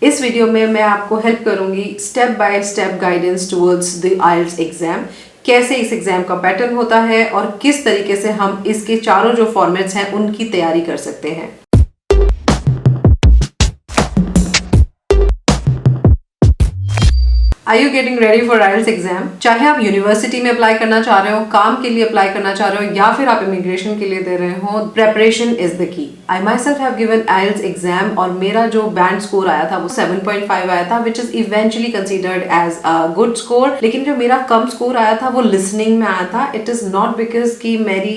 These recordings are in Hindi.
इस वीडियो में मैं आपको हेल्प करूंगी step by step guidance towards the IELTS exam. कैसे इस एग्जाम का पैटर्न होता है और किस तरीके से हम इसके चारों जो फॉर्मेट्स हैं उनकी तैयारी कर सकते हैं। Are you getting ready for IELTS exam? चाहे आप यूनिवर्सिटी में अप्लाई करना चाह रहे हो, काम के लिए अप्लाई करना चाह रहे हो या फिर आप इमिग्रेशन के लिए दे रहे हो, preparation is the key. I my self have given IELTS exam और मेरा जो बैंड स्कोर आया था वो 7.5 आया था, which is eventually considered as a good score. लेकिन जो मेरा कम स्कोर आया था वो लिसनिंग में आया था। इट इज नॉट बिकॉज कि मेरी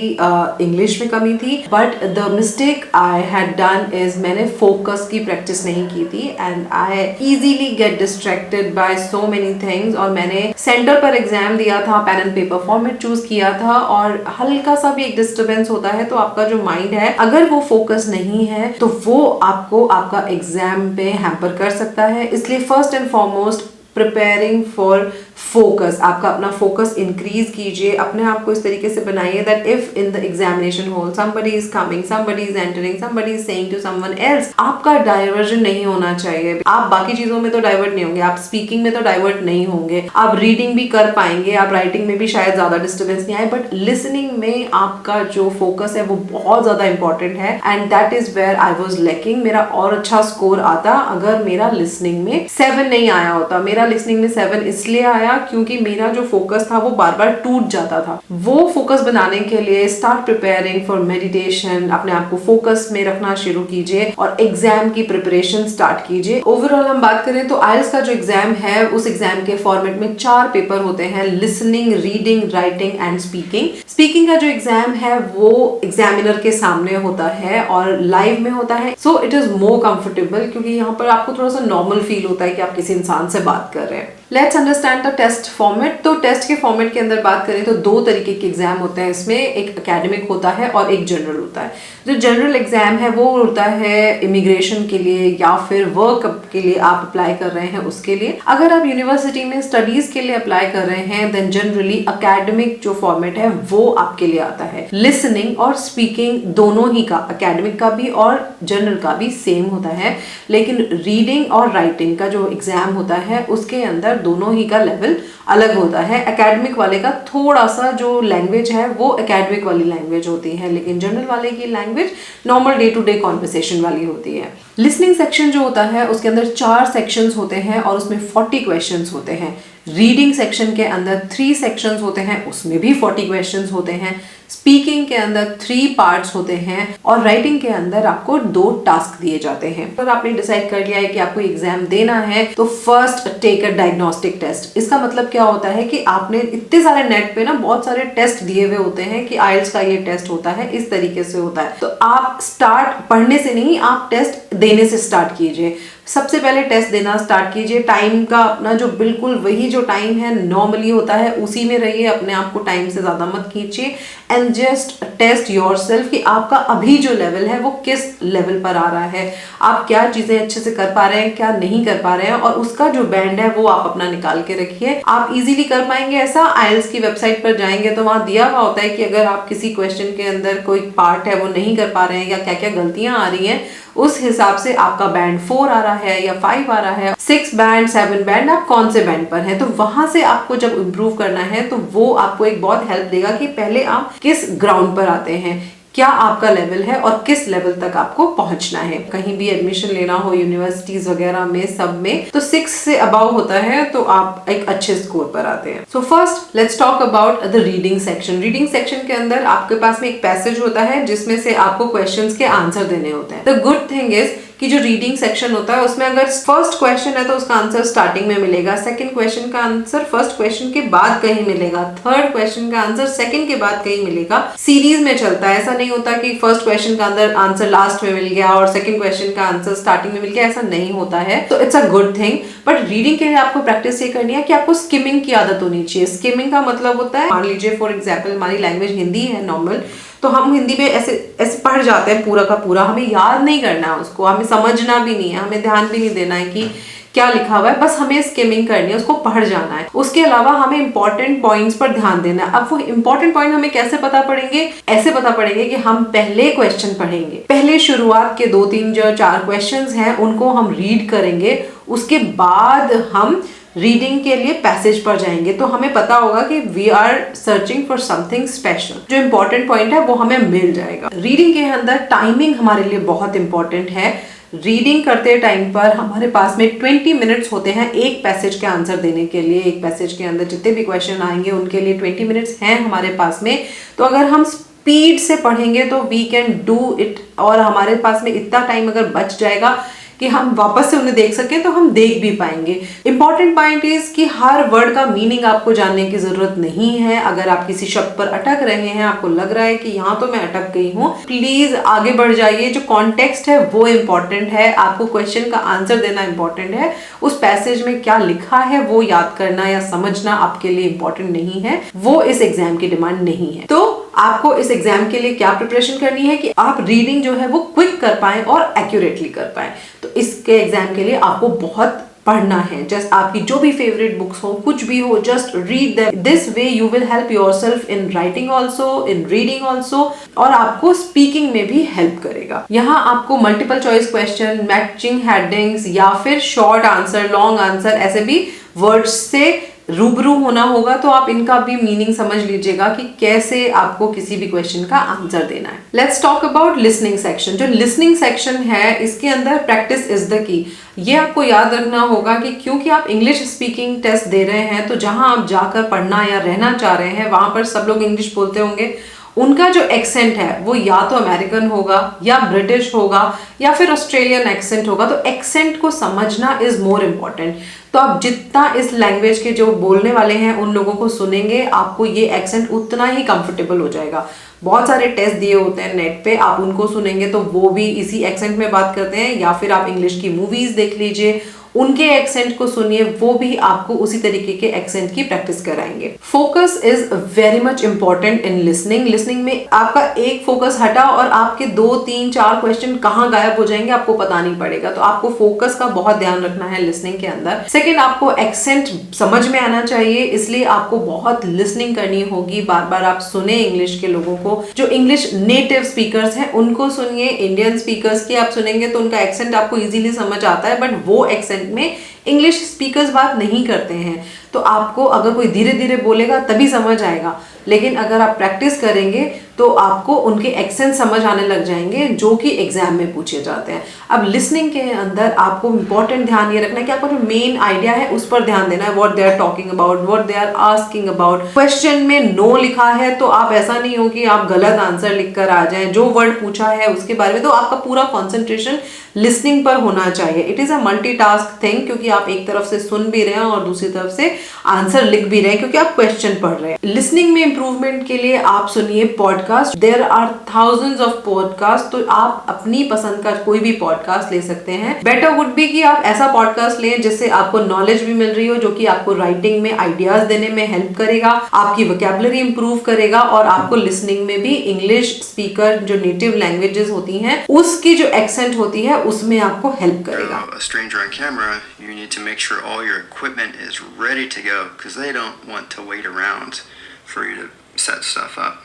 इंग्लिश में कमी थी, but the mistake I had done is मैंने फोकस की प्रैक्टिस नहीं की थी and I easily get distracted by so many things. और मैंने सेंटर पर एग्जाम दिया था, pen and paper format choose किया था और हल्का सा भी एक डिस्टर्बेंस होता है तो आपका जो माइंड है अगर वो फोकस नहीं है तो वो आपको आपका एग्जाम पे हैम्पर कर सकता है। इसलिए first and foremost preparing for focus, आपका अपना फोकस इंक्रीज कीजिए, अपने आप को इस तरीके से बनाइए that if in the examination hall somebody is coming, somebody is entering, somebody is saying to someone else, आपका डाइवर्जन नहीं होना चाहिए। आप बाकी चीजों में तो डाइवर्ट नहीं होंगे, आप स्पीकिंग में तो डाइवर्ट नहीं होंगे, आप रीडिंग भी कर पाएंगे, आप राइटिंग में भी शायद ज्यादा डिस्टर्बेंस नहीं आए, बट लिसनिंग में आपका जो फोकस है वो बहुत ज्यादा इंपॉर्टेंट है and that is where I was lacking. मेरा और अच्छा स्कोर आता अगर मेरा लिसनिंग में 7 नहीं आया होता। मेरा लिसनिंग में 7 इसलिए आया क्योंकि मेरा जो फोकस था वो बार बार टूट जाता था। वो फोकस बनाने के लिए स्टार्ट प्रिपेयरिंग फॉर मेडिटेशन, अपने आप को फोकस में रखना शुरू कीजिए और एग्जाम की प्रिपरेशन स्टार्ट कीजिए। ओवरऑल हम बात करें तो आइल्स का जो एग्जाम है उस एग्जाम के फॉर्मेट में 4 पेपर होते हैं, listening, reading, writing and speaking. Speaking का जो एग्जाम है वो एग्जामिनर के सामने होता है और लाइव में होता है, so it is more comfortable क्योंकि यहाँ पर आपको थोड़ा सा नॉर्मल फील होता है कि आप किसी इंसान से बात कर रहे हैं। Let's understand the test format. तो टेस्ट के फॉर्मेट के अंदर बात करें तो 2 तरीके के एग्जाम होते हैं इसमें, एक एकेडमिक होता है और एक जनरल होता है। जो जनरल एग्जाम है वो होता है इमिग्रेशन के लिए या फिर वर्क के लिए आप अप्लाई कर रहे हैं उसके लिए। अगर आप यूनिवर्सिटी में स्टडीज के लिए अप्लाई कर रहे हैं देन जनरली एकेडमिक जो फॉर्मेट है वो आपके लिए आता है। लिसनिंग और स्पीकिंग दोनों ही का, एकेडमिक का भी और जनरल का भी सेम होता है, लेकिन रीडिंग और राइटिंग का जो एग्जाम होता है उसके अंदर दोनों ही का लेवल अलग होता है। एकेडमिक वाले का थोड़ा सा जो लैंग्वेज है वो एकेडमिक वाली लैंग्वेज होती है, लेकिन जनरल वाले की language normal day to day conversation वाली होती है। लिसनिंग सेक्शन जो होता है उसके अंदर 4 सेक्शंस होते हैं और उसमें 40 क्वेश्चंस होते हैं। रीडिंग सेक्शन के अंदर 3 सेक्शंस होते हैं, उसमें भी 40 क्वेश्चंस होते हैं। स्पीकिंग के अंदर 3 पार्ट्स होते हैं और राइटिंग के अंदर आपको 2 टास्क दिए जाते हैं। अगर आपने डिसाइड कर लिया है कि आपको एग्जाम देना है तो first take a diagnostic test. इसका मतलब क्या होता है कि आपने इतने सारे नेट पे ना बहुत सारे टेस्ट दिए हुए होते हैं कि आइल्स का ये टेस्ट होता है, इस तरीके से होता है। तो आप स्टार्ट पढ़ने से नहीं, आप टेस्ट देने से स्टार्ट कीजिए। सबसे पहले टेस्ट देना स्टार्ट कीजिए। टाइम का अपना जो बिल्कुल वही जो टाइम है नॉर्मली होता है उसी में रहिए, अपने आप को टाइम से ज्यादा मत खींचिए एंड जस्ट टेस्ट योरसेल्फ कि आपका अभी जो लेवल है वो किस लेवल पर आ रहा है, आप क्या चीजें अच्छे से कर पा रहे हैं, क्या नहीं कर पा रहे हैं, और उसका जो बैंड है वो आप अपना निकाल के रखिए। आप इजीली कर पाएंगे ऐसा। आइल्स की वेबसाइट पर जाएंगे तो वहां दिया हुआ होता है कि अगर आप किसी क्वेश्चन के अंदर कोई पार्ट है वो नहीं कर पा रहे हैं या क्या क्या गलतियां आ रही हैं, उस हिसाब से आपका बैंड 4 आ रहा है या 5 आ रहा है, 6 बैंड, 7 बैंड, आप कौन से बैंड पर हैं। तो वहां से आपको जब इम्प्रूव करना है तो वो आपको एक बहुत हेल्प देगा कि पहले आप किस ग्राउंड पर आते हैं, क्या आपका लेवल है और किस लेवल तक आपको पहुंचना है। कहीं भी एडमिशन लेना हो यूनिवर्सिटीज वगैरह में, सब में तो 6 से अबाव होता है तो आप एक अच्छे स्कोर पर आते हैं। So first let's talk about the reading section. Reading section के अंदर आपके पास में एक पैसेज होता है जिसमें से आपको क्वेश्चंस के आंसर देने होते हैं। द गुड थिंग इज कि जो रीडिंग सेक्शन होता है उसमें अगर फर्स्ट क्वेश्चन है तो उसका आंसर स्टार्टिंग में मिलेगा, सेकंड क्वेश्चन का आंसर फर्स्ट क्वेश्चन के बाद कहीं मिलेगा, थर्ड क्वेश्चन का आंसर सेकंड के बाद कहीं मिलेगा। सीरीज में चलता है, ऐसा नहीं होता कि फर्स्ट क्वेश्चन का आंसर लास्ट में मिल गया और सेकंड क्वेश्चन का आंसर स्टार्टिंग में मिल गया, ऐसा नहीं होता है। तो it's a good thing. But reading के लिए आपको प्रैक्टिस ये करनी है कि आपको स्किमिंग की आदत होनी चाहिए। स्किमिंग का मतलब होता है, मान लीजिए फॉर एग्जाम्पल हमारी लैंग्वेज हिंदी है नॉर्मल, तो हम हिंदी में ऐसे ऐसे पढ़ जाते हैं पूरा का पूरा, हमें याद नहीं करना है उसको, हमें समझना भी नहीं है, हमें ध्यान भी नहीं देना है कि क्या लिखा हुआ है, बस हमें स्किमिंग करनी है, उसको पढ़ जाना है। उसके अलावा हमें इंपॉर्टेंट पॉइंट्स पर ध्यान देना है। अब वो इंपॉर्टेंट पॉइंट हमें कैसे पता पड़ेंगे? ऐसे पता पड़ेंगे कि हम पहले क्वेश्चन पढ़ेंगे, पहले शुरुआत के 2-3 जो 4 क्वेश्चंस हैं उनको हम रीड करेंगे, उसके बाद हम रीडिंग के लिए पैसेज पर जाएंगे। तो हमें पता होगा कि we are searching for something special, जो इंपॉर्टेंट पॉइंट है वो हमें मिल जाएगा। रीडिंग के अंदर टाइमिंग हमारे लिए बहुत इंपॉर्टेंट है। रीडिंग करते टाइम पर हमारे पास में 20 मिनट्स होते हैं एक पैसेज के आंसर देने के लिए। एक पैसेज के अंदर जितने भी क्वेश्चन आएंगे उनके लिए 20 मिनट्स हैं हमारे पास में। तो अगर हम स्पीड से पढ़ेंगे तो वी कैन डू इट, और हमारे पास में इतना टाइम अगर बच जाएगा कि हम वापस से उन्हें देख सकें तो हम देख भी पाएंगे। इंपॉर्टेंट पॉइंट इज कि हर वर्ड का मीनिंग आपको जानने की जरूरत नहीं है। अगर आप किसी शब्द पर अटक रहे हैं, आपको लग रहा है कि यहाँ तो मैं अटक गई हूँ, प्लीज आगे बढ़ जाइए। जो कॉन्टेक्स्ट है वो इम्पोर्टेंट है, आपको क्वेश्चन का आंसर देना इम्पोर्टेंट है। उस पैसेज में क्या लिखा है वो याद करना या समझना आपके लिए इम्पोर्टेंट नहीं है, वो इस एग्जाम की डिमांड नहीं है। तो आपको इस एग्जाम के लिए क्या प्रिपरेशन करनी है कि आप रीडिंग जो है वो क्विक कर पाएं और एक्यूरेटली कर पाएं। तो इसके एग्जाम के लिए आपको बहुत पढ़ना है। जस्ट आपकी जो भी फेवरेट बुक्स हो, कुछ भी हो, just read them. This way you will help yourself in writing also, in reading also, और आपको स्पीकिंग में भी हेल्प करेगा। यहाँ आपको multiple choice question, matching headings या फिर शॉर्ट आंसर, लॉन्ग आंसर, ऐसे भी वर्ड्स से रूबरू होना होगा। तो आप इनका भी मीनिंग समझ लीजिएगा कि कैसे आपको किसी भी क्वेश्चन का आंसर देना है। Let's talk about listening section. जो लिसनिंग सेक्शन है इसके अंदर प्रैक्टिस इज द की। ये आपको याद रखना होगा कि क्योंकि आप इंग्लिश स्पीकिंग टेस्ट दे रहे हैं, तो जहां आप जाकर पढ़ना या रहना चाह रहे हैं वहां पर सब लोग इंग्लिश बोलते होंगे। उनका जो एक्सेंट है वो या तो अमेरिकन होगा या ब्रिटिश होगा या फिर ऑस्ट्रेलियन एक्सेंट होगा। तो एक्सेंट को समझना इज मोर इम्पॉर्टेंट। तो आप जितना इस लैंग्वेज के जो बोलने वाले हैं उन लोगों को सुनेंगे, आपको ये एक्सेंट उतना ही कंफर्टेबल हो जाएगा। बहुत सारे टेस्ट दिए होते हैं नेट पे, आप उनको सुनेंगे तो वो भी इसी एक्सेंट में बात करते हैं, या फिर आप इंग्लिश की मूवीज देख लीजिए, उनके एक्सेंट को सुनिए, वो भी आपको उसी तरीके के एक्सेंट की प्रैक्टिस कराएंगे। Focus is very much important in listening. Listening में आपका एक फोकस हटा और आपके 2, 3, 4 क्वेश्चन कहाँ गायब हो जाएंगे आपको पता नहीं पड़ेगा। तो आपको फोकस का बहुत ध्यान रखना है लिसनिंग के अंदर। सेकेंड, आपको एक्सेंट समझ में आना चाहिए, इसलिए आपको बहुत लिसनिंग करनी होगी। बार बार आप सुने इंग्लिश के लोगों को, जो इंग्लिश नेटिव स्पीकर्स हैं उनको सुनिए। इंडियन स्पीकर्स की आप सुनेंगे तो उनका एक्सेंट आपको इजीली समझ आता है, बट वो एक्सेंट में इंग्लिश स्पीकर्स बात नहीं करते हैं। तो आपको अगर कोई धीरे धीरे बोलेगा तभी समझ आएगा, लेकिन अगर आप प्रैक्टिस करेंगे तो आपको उनके एक्सेंट समझ आने लग जाएंगे जो कि एग्जाम में पूछे जाते हैं। अब लिसनिंग के अंदर आपको इंपॉर्टेंट ध्यान ये रखना है कि आपका जो मेन आइडिया है उस पर ध्यान देना है। What they are talking about, what they are asking about. Question में नो लिखा है तो आप ऐसा नहीं हो कि आप गलत आंसर लिख कर आ जाएं। जो वर्ड पूछा है उसके बारे में तो आपका पूरा कॉन्सेंट्रेशन लिसनिंग पर होना चाहिए। It is a multitask thing, क्योंकि आप एक तरफ से सुन भी रहे हैं और दूसरी तरफ से आंसर लिख भी रहे हैं, क्योंकि आप क्वेश्चन पढ़ रहे हैं। लिसनिंग में इंप्रूवमेंट के लिए आप सुनिए podcast. There are thousands of podcast, तो आप अपनी पसंद का कोई भी पॉडकास्ट ले सकते हैं। बेटर वुड बी कि आप ऐसा पॉडकास्ट लें जिससे आपको नॉलेज भी मिल रही हो, जो कि आपको राइटिंग में आइडियाज देने में हेल्प करेगा, आपकी वोकैबुलरी इंप्रूव करेगा, और आपको लिसनिंग में भी इंग्लिश स्पीकर जो नेटिव लैंग्वेजेस होती हैं उसकी जो एक्सेंट होती है उसमें आपको हेल्प करेगा। A stranger on camera, you need to make sure all your equipment is ready to go because they don't want to wait around for you to set stuff up.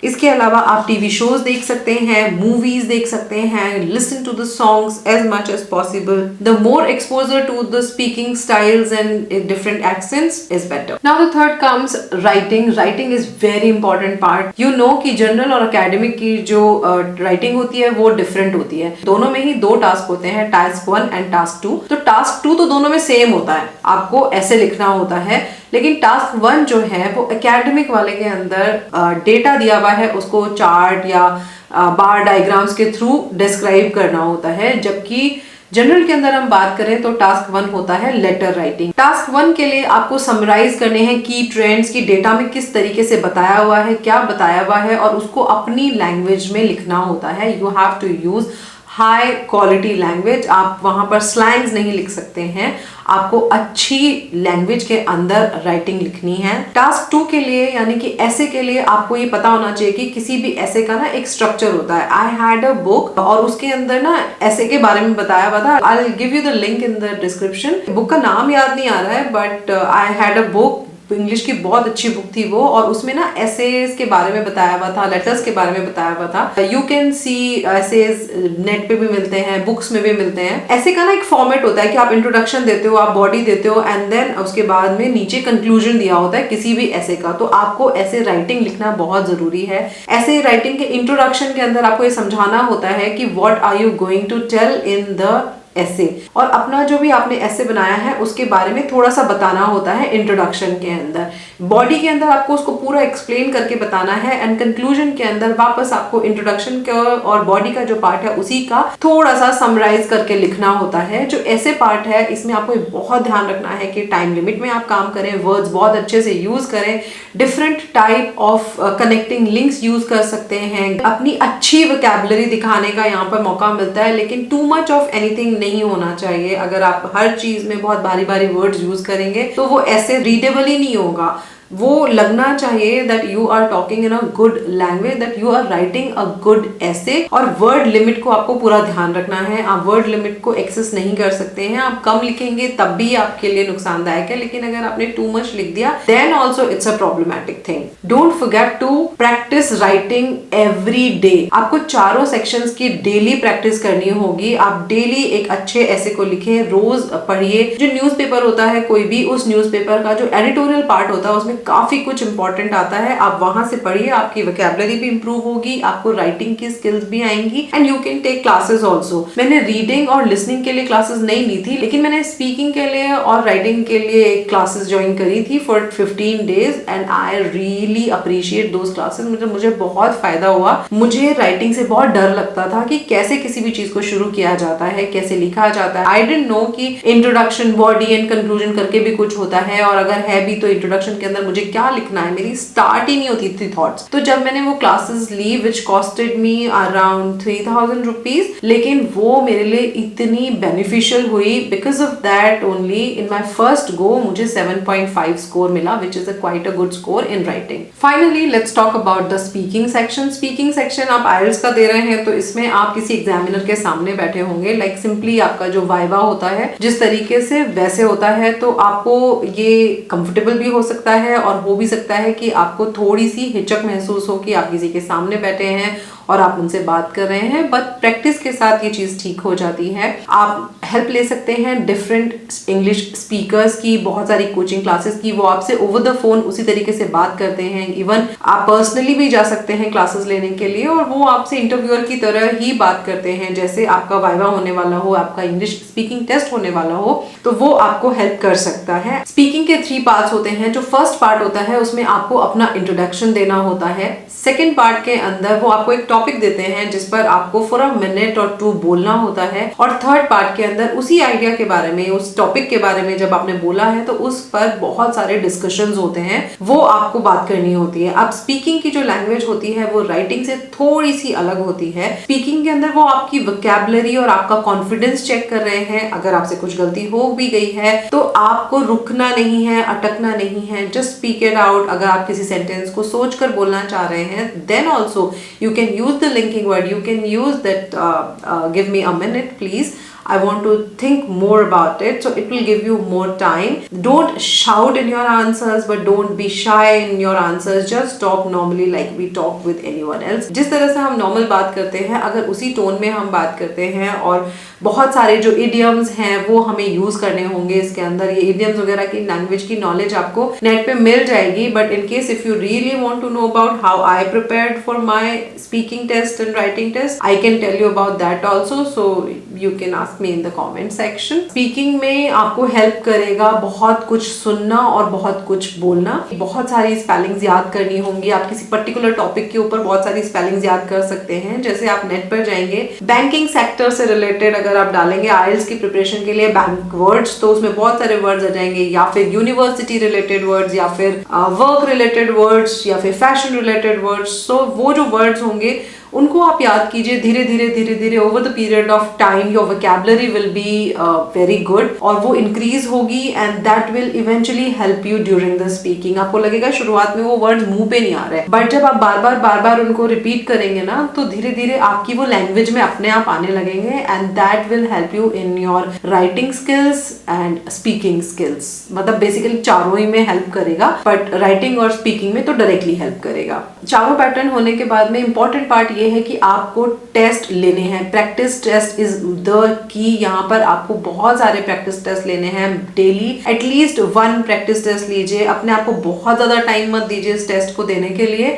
इसके अलावा आप टीवी शोज देख सकते हैं, मूवीज देख सकते हैं, listen to the songs as much as possible. The more exposure to the speaking styles and different accents is better. Now the third comes writing. Writing is very important part. You know कि जनरल और एकेडमिक की जो राइटिंग होती है वो डिफरेंट होती है। दोनों में ही 2 टास्क होते हैं, टास्क 1 एंड टास्क 2। तो टास्क 2 तो दोनों में सेम होता है, आपको ऐसे लिखना होता है, लेकिन टास्क 1 जो है वो एकेडमिक वाले के अंदर डेटा दिया हुआ है, उसको चार्ट या बार डायग्राम्स के थ्रू डिस्क्राइब करना होता है। जबकि जनरल के अंदर हम बात करें तो टास्क 1 होता है लेटर राइटिंग। टास्क 1 के लिए आपको समराइज करने हैं की ट्रेंड्स की, डेटा में किस तरीके से बताया हुआ है, क्या बताया हुआ है, और उसको अपनी लैंग्वेज में लिखना होता है। You have to use high quality language, आप वहां पर स्लैंग्स नहीं लिख सकते हैं, आपको अच्छी लैंग्वेज के अंदर राइटिंग लिखनी है। टास्क 2 के लिए यानी कि ऐसे के लिए आपको ये पता होना चाहिए कि किसी भी ऐसे का ना एक स्ट्रक्चर होता है। आई हैड अ बुक और उसके अंदर ना ऐसे के बारे में बताया हुआ था। I will give you the link in the description. Book का नाम याद नहीं आ रहा है but I had a book, English की बहुत अच्छी बुक थी वो, और उसमें ना एसेज के बारे में बताया हुआ था, लेटर्स के बारे में बताया हुआ था। You can see essays net पे भी मिलते हैं, बुक्स में भी मिलते हैं। ऐसे का ना एक फॉर्मेट होता है कि आप इंट्रोडक्शन देते हो, आप बॉडी देते हो एंड देन उसके बाद में नीचे कंक्लूजन दिया होता है किसी भी ऐसे का। तो आपको ऐसे राइटिंग लिखना बहुत जरूरी है। ऐसे राइटिंग के इंट्रोडक्शन के अंदर आपको ये समझाना होता है कि what are you going to tell in the essay, और अपना जो भी आपने ऐसे बनाया है उसके बारे में थोड़ा सा बताना होता है इंट्रोडक्शन के अंदर। बॉडी के अंदर आपको उसको पूरा एक्सप्लेन करके बताना है एंड कंक्लूजन के अंदर वापस आपको इंट्रोडक्शन का और बॉडी का जो पार्ट है उसी का थोड़ा सा समराइज करके लिखना होता है। जो ऐसे पार्ट है इसमें आपको बहुत ध्यान रखना है कि टाइम लिमिट में आप काम करें, वर्ड्स बहुत अच्छे से यूज करें, different type of connecting links use कर सकते हैं, अपनी अच्छी वोकैबुलरी दिखाने का यहाँ पर मौका मिलता है, लेकिन टू मच ऑफ एनीथिंग नहीं होना चाहिए। अगर आप हर चीज में बहुत भारी भारी वर्ड्स यूज करेंगे तो वो ऐसे रीडेबल ही नहीं होगा। वो लगना चाहिए that you are talking in a good language, that you are writing a good essay. और वर्ड लिमिट को आपको पूरा ध्यान रखना है, आप वर्ड लिमिट को एक्सेस नहीं कर सकते हैं। आप कम लिखेंगे तब भी आपके लिए नुकसानदायक है, लेकिन अगर आपने टू मच लिख दिया then also it's a problematic thing. Don't forget to practice writing every day. आपको चारों सेक्शंस की डेली प्रैक्टिस करनी होगी। आप डेली एक अच्छे ऐसे को लिखें, रोज पढ़िए। जो न्यूज़पेपर होता है कोई भी, उस न्यूज़पेपर का जो एडिटोरियल पार्ट होता है उसमें काफी कुछ इंपॉर्टेंट आता है, आप वहां से पढ़िए, आपकी वोकैबुलरी भी इंप्रूव होगी, आपको राइटिंग की स्किल्स भी आएंगी and you can take classes also. मैंने रीडिंग और लिसनिंग के लिए क्लासेस नहीं ली थी, लेकिन मैंने स्पीकिंग के लिए और राइटिंग के लिए क्लासेस ज्वाइन करी थी for 15 days and I really appreciate those classes. मुझे बहुत फायदा हुआ। मुझे राइटिंग से बहुत डर लगता था कि कैसे किसी भी चीज को शुरू किया जाता है, कैसे लिखा जाता है। आई डिडंट नो कि इंट्रोडक्शन, बॉडी एंड कंक्लूजन करके भी कुछ होता है, और अगर है भी तो इंट्रोडक्शन के अंदर मुझे क्या लिखना है, मेरी स्टार्ट ही नहीं होती थी थॉट्स। तो जब मैंने वो क्लासेस ली विच कॉस्टेड मी अराउंड 3000 रुपीज, लेकिन वो मेरे लिए इतनी बेनिफिशियल हुई because of that only in my first go मुझे 7.5 स्कोर मिला which is quite a good score in writing. Finally let's talk about the speaking section. Speaking section आप आइल्स का दे रहे हैं तो इसमें आप किसी एग्जामिनर के सामने बैठे होंगे, लाइक सिंपली आपका जो वाइवा होता है जिस तरीके से वैसे होता है। तो आपको ये कंफर्टेबल भी हो सकता है और हो भी सकता है कि आपको थोड़ी सी हिचक महसूस हो कि आप किसी के सामने बैठे हैं और आप उनसे बात कर रहे हैं, बट प्रैक्टिस के साथ ये चीज ठीक हो जाती है। आप हेल्प ले सकते हैं डिफरेंट इंग्लिश स्पीकर्स की, बहुत सारी कोचिंग क्लासेस की, वो आपसे ओवर द फोन उसी तरीके से बात करते हैं। इवन आप पर्सनली भी जा सकते हैं क्लासेस लेने के लिए और वो आपसे इंटरव्यूअर की तरह ही बात करते हैं। जैसे आपका वाइवा होने वाला हो, आपका इंग्लिश स्पीकिंग टेस्ट होने वाला हो, तो वो आपको हेल्प कर सकता है। स्पीकिंग के 3 पार्ट्स होते हैं। जो फर्स्ट पार्ट होता है उसमें आपको अपना इंट्रोडक्शन देना होता है। सेकेंड पार्ट के अंदर वो आपको एक टॉपिक देते हैं जिस पर आपको फॉर अ मिनट और 2 बोलना होता है, और थर्ड पार्ट के अंदर उसी आइडिया के बारे में, उस टॉपिक के बारे में जब आपने बोला है तो उस पर बहुत सारे डिस्कशंस होते हैं, वो आपको बात करनी होती है। अब स्पीकिंग की जो लैंग्वेज होती है वो राइटिंग से थोड़ी सी अलग होती है। स्पीकिंग के अंदर वो आपकी वोकैबुलरी और आपका कॉन्फिडेंस चेक कर रहे हैं। अगर आपसे कुछ गलती हो भी गई है तो आपको रुकना नहीं है, अटकना नहीं है, जस्ट स्पीक इट आउट। अगर आप किसी सेंटेंस को सोचकर बोलना चाह रहे हैं then also you can use the linking word, you can use that give me a minute please, I want to think more about it, so it will give you more time. Don't shout in your answers, but don't be shy in your answers. Just talk normally like we talk with anyone else. जिस तरह से हम नॉर्मल बात करते हैं अगर उसी टोन में हम बात करते हैं, और बहुत सारे जो इडियम्स हैं वो हमें यूज करने होंगे इसके अंदर। ये इडियम्स वगैरह की लैंग्वेज की नॉलेज आपको नेट पे मिल जाएगी, but in case if you really want to know about how I prepared for my speaking test and writing test, I can tell you about that also, so you can ask me in the comment section. Speaking में आपको हेल्प करेगा बहुत कुछ सुनना और बहुत कुछ बोलना। बहुत सारी स्पेलिंग्स याद करनी होंगी। आप किसी पर्टिकुलर टॉपिक के ऊपर बहुत सारी स्पेलिंग्स याद कर सकते हैं। जैसे आप नेट पर जाएंगे, बैंकिंग सेक्टर से रिलेटेड अगर आप डालेंगे आइल्स की प्रिपरेशन के लिए बैंक वर्ड्स, तो उसमें बहुत सारे वर्ड्स आ जाएंगे, या फिर यूनिवर्सिटी रिलेटेड वर्ड्स, या फिर वर्क रिलेटेड वर्ड्स, या फिर फैशन रिलेटेड वर्ड्स। सो वो जो वर्ड्स होंगे उनको आप याद कीजिए धीरे धीरे over the period of time your vocabulary will be very good और वो इंक्रीज होगी and that will eventually help you during the speaking. आपको लगेगा शुरुआत में वो वर्ड मुंह पे नहीं आ रहा है, बट जब आप बार बार उनको रिपीट करेंगे ना तो धीरे धीरे आपकी वो लैंग्वेज में अपने आप आने लगेंगे and that will help you in your writing skills and speaking skills. मतलब बेसिकली चारों ही में हेल्प करेगा, बट राइटिंग और स्पीकिंग में तो डायरेक्टली हेल्प करेगा। चारों पैटर्न होने के बाद में इंपॉर्टेंट पार्ट ये है कि आपको टेस्ट लेने हैं। Practice test is the key. यहाँ पर आपको बहुत सारे प्रैक्टिस टेस्ट लेने हैं डेली, एटलीस्ट 1 प्रैक्टिस टेस्ट लीजिए। अपने आप को बहुत ज्यादा टाइम मत दीजिए इस टेस्ट को देने के लिए।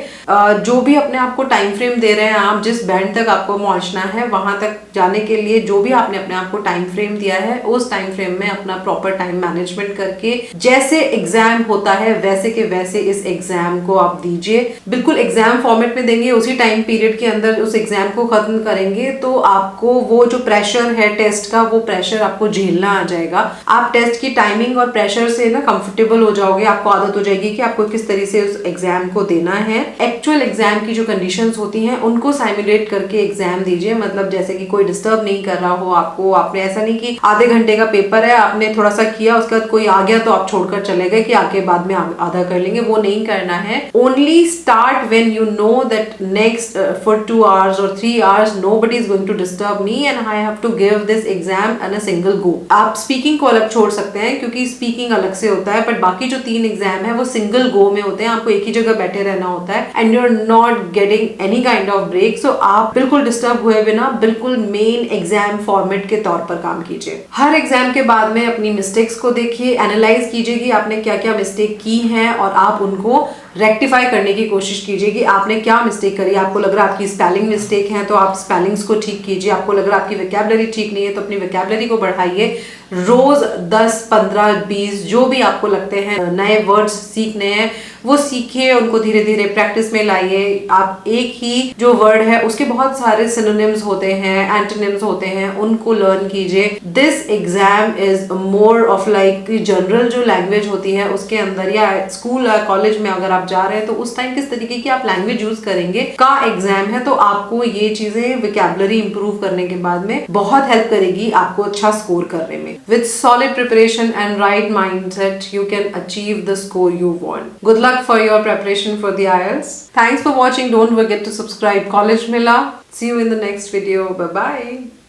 जो भी अपने आप को टाइम फ्रेम दे रहे हैं आप, जिस बैंड तक आपको पहुंचना है वहां तक जाने के लिए जो भी आपने अपने आप को टाइम फ्रेम दिया है उस टाइम फ्रेम में अपना प्रॉपर टाइम मैनेजमेंट करके जैसे एग्जाम होता है वैसे के वैसे इस एग्जाम को आप दीजिए। बिल्कुल एग्जाम फॉर्मेट में देंगे, उसी टाइम पीरियड के अंदर उस एग्जाम को खत्म करेंगे तो आपको वो जो प्रेशर है टेस्ट का, वो प्रेशर आपको झेलना आ जाएगा। आप टेस्ट की टाइमिंग और प्रेशर से ना कंफर्टेबल हो जाओगे, आपको आदत हो जाएगी कि आपको किस तरह से उस एग्जाम को देना है। एक्चुअल एग्जाम की जो कंडीशंस होती हैं उनको साइमुलेट करके एग्जाम दीजिए। मतलब जैसे कि कोई डिस्टर्ब नहीं कर रहा हो आपको, आपने ऐसा नहीं कि आधे घंटे का पेपर है आपने थोड़ा सा किया उसके बाद कोई आ गया तो आप छोड़कर चले गए कि आके बाद में आधा कर लेंगे, वो नहीं करना है। Only start when you know that next for 2 hours or 3 hours nobody is going to disturb me and I have to give this exam in a single go। आप स्पीकिंग को अलग छोड़ सकते हैं क्योंकि स्पीकिंग अलग से होता है, बट बाकी जो 3 एग्जाम है वो सिंगल गो में होते हैं। आपको एक ही जगह बैठे रहना होता है and you are not getting any kind of break. So आप बिल्कुल डिस्टर्ब हुए बिना बिल्कुल मेन एग्जाम फॉर्मेट के तौर पर काम कीजिए। हर एग्जाम के बाद में अपनी मिस्टेक्स को देखिए, एनालाइज कीजिए कि आपने क्या क्या मिस्टेक की है और आप उनको रेक्टिफाई करने की कोशिश कीजिए कि आपने क्या मिस्टेक करी। आपको लग रहा है आपकी स्पेलिंग मिस्टेक है तो आप स्पेलिंग्स को ठीक कीजिए। आपको लग रहा है आपकी वोकैबुलरी ठीक नहीं है तो अपनी वोकैबुलरी को बढ़ाइए। रोज 10, 15, 20 जो भी आपको लगते हैं नए वर्ड्स सीखने हैं वो सीखिए, उनको धीरे धीरे प्रैक्टिस में लाइए। आप एक ही जो वर्ड है उसके बहुत सारे सिनोनिम्स होते हैं, एंटोनिम्स होते हैं, उनको लर्न कीजिए। This exam is more of like general जो लैंग्वेज होती है उसके अंदर, या स्कूल या कॉलेज में अगर आप जा रहे हैं तो उस टाइम किस तरीके की आप लैंग्वेज यूज करेंगे का एग्जाम है। तो आपको ये चीजें वोकैबुलरी इंप्रूव करने के बाद में बहुत हेल्प करेगी आपको अच्छा स्कोर करने में। With solid preparation and right mindset, you can achieve the score you want. Good luck for your preparation for the IELTS. Thanks for watching. Don't forget to subscribe College Mela. See you in the next video. Bye bye.